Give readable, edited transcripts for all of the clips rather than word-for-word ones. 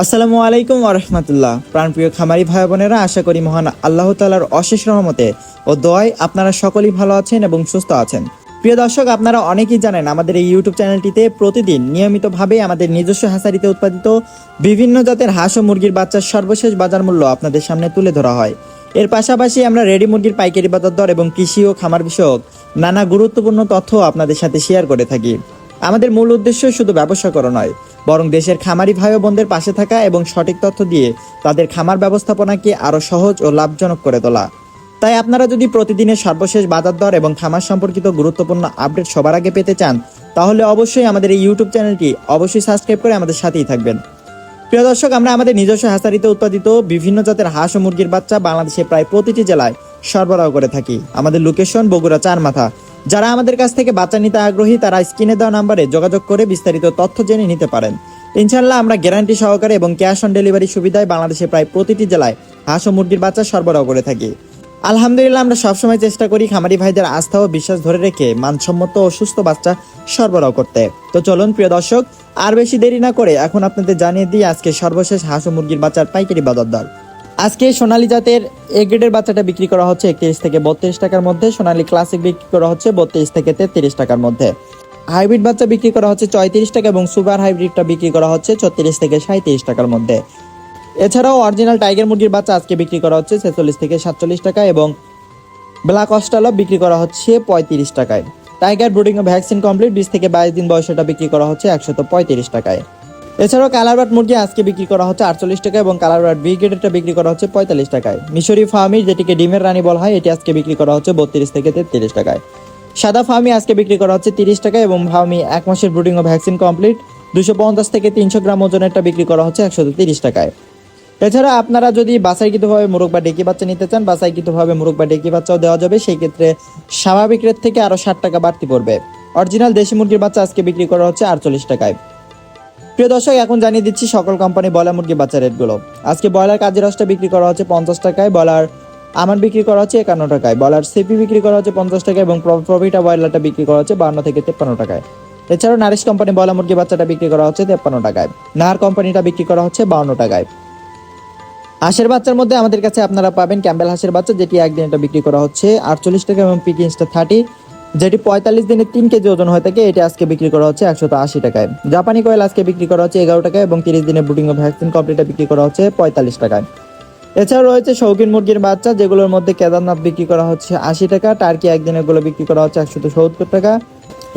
আসসালামু আলাইকুম ওয়া রাহমাতুল্লাহ। প্রাণপ্রিয় খামারি ভাই বোনেরা, আশা করি মহান আল্লাহ তাআলার অশেষ রহমতে ও দোয়ায় আপনারা সকলেই ভালো আছেন এবং সুস্থ আছেন। প্রিয় দর্শক, আপনারা অনেকেই জানেন আমাদের এই ইউটিউব চ্যানেলটিতে প্রতিদিন নিয়মিতভাবে আমাদের নিজস্ব হ্যাচারিতে উৎপাদিত বিভিন্ন জাতের হাঁস ও মুরগির বাচ্চার সর্বশেষ বাজার মূল্য আপনাদের সামনে তুলে ধরা হয়। এর পাশাপাশি আমরা রেডি মুরগির পাইকারি বাজার দর এবং কৃষি ও খামার বিষয়ক নানা গুরুত্বপূর্ণ তথ্য আপনাদের সাথে শেয়ার করে থাকি। আমাদের মূল উদ্দেশ্য শুধু ব্যবসা করা নয়, বরং দেশের খামারি ভাই ও বোনদের পাশে থাকা এবং সঠিক তথ্য দিয়ে তাদের খামার ব্যবস্থাপনাকে আরো সহজ ও লাভজনক করে তোলা। তাই আপনারা যদি প্রতিদিনের সর্বশেষ বাজার দর এবং খামার সম্পর্কিত গুরুত্বপূর্ণ আপডেট সবার আগে পেতে চান, তাহলে অবশ্যই আমাদের এই ইউটিউব চ্যানেলটি অবশ্যই সাবস্ক্রাইব করে আমাদের সাথেই থাকবেন। প্রিয় দর্শক, আমরা আমাদের নিজস্ব হ্যাচারিতে উৎপাদিত বিভিন্ন জাতের হাঁস ও মুরগির বাচ্চা বাংলাদেশে প্রায় প্রতিটি জেলায় সরবরাহ করে থাকি। আমাদের লোকেশন বগুড়া চারমাথা। যারা আমাদের কাছ থেকে বাচ্চা নিতে আগ্রহী তারা স্ক্রিনে দেওয়া নাম্বারে যোগাযোগ করে বিস্তারিত তথ্য জেনে নিতে পারেন। ইনশাআল্লাহ আমরা গ্যারান্টি সহকারে এবং ক্যাশ অন ডেলিভারি সুবিধায় বাংলাদেশে প্রায় প্রতিটি জেলায় হাঁস ও মুরগির বাচ্চা সরবরাহ করে থাকি। আলহামদুলিল্লাহ, আমরা সবসময় চেষ্টা করি খামারি ভাইদের আস্থা ও বিশ্বাস ধরে রেখে মানসম্মত ও সুস্থ বাচ্চা সরবরাহ করতে। তো চলুন প্রিয় দর্শক, আর বেশি দেরি না করে এখন আপনাদের জানিয়ে দিই আজকে সর্বশেষ হাঁস ও মুরগির বাচ্চার পাইকারি বাজার দর। আজকে সোনালী জাতের এ গ্রেডের বাচ্চাটা বিক্রি করা হচ্ছে 31 থেকে 32 টাকার মধ্যে, সোনালী ক্লাসিক বিক্রি করা হচ্ছে 32 থেকে 33 টাকার মধ্যে, হাইব্রিড বাচ্চা বিক্রি করা হচ্ছে 34 টাকা এবং সুপার হাইব্রিডটা বিক্রি করা হচ্ছে 36 থেকে 37 টাকার মধ্যে। এছাড়াও অরিজিনাল টাইগার মুরগির বাচ্চা আজকে বিক্রি করা হচ্ছে 46 থেকে 47 টাকা এবং ব্ল্যাক অস্ট্রালপ বিক্রি করা হচ্ছে 35 টাকায়। টাইগার ব্রুডিং ও ভ্যাকসিন কমপ্লিট 20 থেকে 22 দিন বয়সটা বিক্রি করা হচ্ছে 135 টাকায়। এছাড়াও কালারবাট মুরগি আজকে বিক্রি করা হচ্ছে 48 টাকা এবং কালারবাট বি গ্রেডেরটা বিক্রি করা হচ্ছে 45 টাকায়। মিশরি ফার্মি, যেটিকে ডিমের রানী বলা হয়, এটি আজকে বিক্রি করা হচ্ছে 32 থেকে 33 টাকায়। সাদা ফার্মি আজকে বিক্রি করা হচ্ছে 30 টাকা এবং ফার্মি 1 মাসের ব্রুডিং ও ভ্যাকসিন কমপ্লিট 250 থেকে 300 গ্রাম ওজনেরটা বিক্রি করা হচ্ছে 130 টাকায়। এছাড়া আপনারা যদি বাছাইকৃতভাবে মোরগ বা ডেকি বাচ্চা নিতে চান, বাছাইকৃতভাবে মোরগ বা ডেকি বাচ্চাও দেওয়া যাবে। সেই ক্ষেত্রে স্বাভাবিক রেট থেকে আরো 60 টাকা বাড়তি পড়বে। অরিজিনাল দেশি মুরগির বাচ্চা আজকে বিক্রি করা হচ্ছে 48 টাকায়। প্রিয় দর্শক, এখন জানিয়ে দিচ্ছি সকল কোম্পানি ব্রয়লার মুরগি বাচ্চা রেটগুলো। আজকে ব্রয়লার কাজী রসটা বিক্রি করা হচ্ছে 50 টাকায়, ব্রয়লার আমার বিক্রি করা হচ্ছে 51 টাকায়, ব্রয়লার সিপি বিক্রি করা হচ্ছে 50 টাকায় এবং প্রফিটা ব্রয়লারটা বিক্রি করা হচ্ছে 52 থেকে 53 টাকায়। এছাড়াও নারিশ কোম্পানি ব্রয়লার মুরগি বাচ্চাটা বিক্রি করা হচ্ছে 53 টাকায়, নাহার কোম্পানিটা বিক্রি করা হচ্ছে 52 টাকায়। হাঁসের বাচ্চার মধ্যে আমাদের কাছে আপনারা পাবেন ক্যাম্বেল হাঁসের বাচ্চা, যেটি একদিনেরটা বিক্রি করা হচ্ছে 48 টাকা এবং পিকিংসটা 30, যেটি 45 দিনে 3 কেজি ওজন হয়ে থাকে, এটি আজকে বিক্রি করা হচ্ছে 180 টাকায়। জাপানি কয়েল আজকে বিক্রি করা হচ্ছে 11 টাকায় এবং 30 দিনে ব্রুডিং ও ভ্যাকসিন কমপ্লিটটা বিক্রি করা হচ্ছে 45 টাকায়। এছাড়াও রয়েছে শৌখিন মুরগির বাচ্চা, যেগুলোর মধ্যে কেদারনাথ বিক্রি করা হচ্ছে 80 টাকা, টার্কি একদিনের গুলো বিক্রি করা হচ্ছে 170 টাকা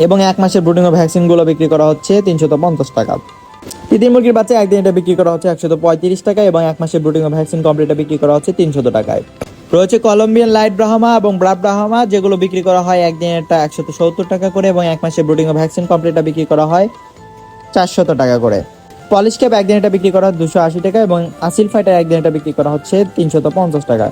এবং 1 মাসের ব্রুডিং ও ভ্যাকসিন গুলো বিক্রি করা হচ্ছে 350 টাকা। তিতির মুরগির বাচ্চা একদিনটা বিক্রি করা হচ্ছে 135 টাকা এবং 1 মাসের ব্রুডিং ও ভ্যাকসিন কমপ্লিটটা বিক্রি করা হচ্ছে 300 টাকায়। রয়েছে কলম্বিয়ান লাইট ব্রাহ্মা এবং ব্রাড ব্রাহ্মা, যেগুলো বিক্রি করা হয় একদিনেরটা 170 টাকা করে এবং 1 মাসের ব্রুডিং ও ভ্যাকসিন কমপ্লিটটা বিক্রি করা হয় 400 টাকা করে। পলিশ ক্যাপ একদিনেরটা বিক্রি করা হয় 280 টাকা এবং আসিল ফাইটার একদিনেরটা বিক্রি করা হচ্ছে 350 টাকা।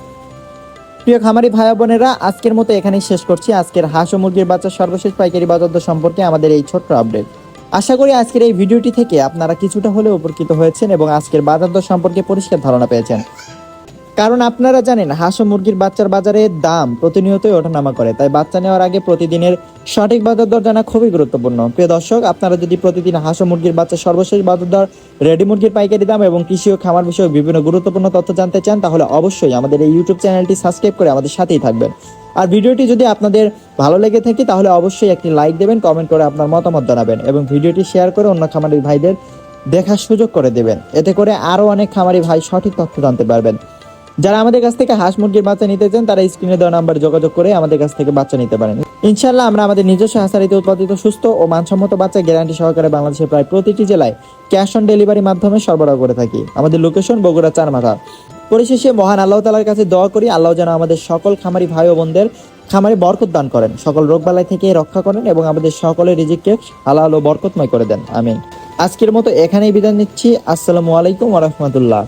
প্রিয় খামারি ভাই বোনেরা, আজকের মতো এখানেই শেষ করছি আজকের হাঁস ও মুরগির বাচ্চার সর্বশেষ পাইকারি বাজার দর সম্পর্কে আমাদের এই ছোট্ট আপডেট। আশা করি আজকের এই ভিডিওটি থেকে আপনারা কিছুটা হলেও উপকৃত হয়েছেন এবং আজকের বাজার দর সম্পর্কে পরিষ্কার ধারণা পেয়েছেন। কারণ আপনারা জানেন হাঁস ও মুরগির বাচ্চার বাজারে দাম প্রতিনিয়তই ওঠানামা করে, তাই বাচ্চা নেওয়ার আগে প্রতিদিনের সঠিক বাজার দর জানা খুবই গুরুত্বপূর্ণ। প্রিয় দর্শক, আপনারা যদি প্রতিদিন হাঁস ও মুরগির বাচ্চার সর্বশেষ বাজার দর, রেডি মুরগির পাইকারি দাম এবং কৃষি ও খামার বিষয়ক বিভিন্ন গুরুত্বপূর্ণ তথ্য জানতে চান, তাহলে অবশ্যই আমাদের এই ইউটিউব চ্যানেলটি সাবস্ক্রাইব করে আমাদের সাথেই থাকবেন। আর ভিডিওটি যদি আপনাদের ভালো লেগে থাকে তাহলে অবশ্যই একটি লাইক দেবেন, কমেন্ট করে আপনার মতামত জানাবেন এবং ভিডিওটি শেয়ার করে অন্য খামারি ভাইদের দেখার সুযোগ করে দেবেন। এতে করে আরো অনেক খামারি ভাই সঠিক তথ্য জানতে পারবেন। যারা আমাদের কাছ থেকে হাঁস মুরগির বাচ্চা নিতে চান তারা স্ক্রিনে দেওয়া নাম্বারে যোগাযোগ করে আমাদের কাছ থেকে বাচ্চা নিতে পারেন। ইনশাআল্লাহ আমরা আমাদের নিজস্ব হ্যাচারিতে উৎপাদিত সুস্থ ও মানসম্মত বাচ্চা গ্যারান্টি সহকারে বাংলাদেশের প্রায় প্রতিটি জেলায় ক্যাশ অন ডেলিভারির মাধ্যমে সরবরাহ করে থাকি। আমাদের লোকেশন বগুড়া চারমাথা। পরিশেষে মহান আল্লাহ তাআলার কাছে দোয়া করি আল্লাহ যেন আমাদের সকল খামারি ভাই ও বোনদের খামারে বরকত দান করেন, সকল রোগবালাই থেকে রক্ষা করেন এবং আমাদের সকলের রিজিককে হালাল ও বরকতময় করে দেন। আমিন। আজকের মতো এখানেই বিদায় নিচ্ছি। আসসালামু আলাইকুম ওয়া রাহমাতুল্লাহ।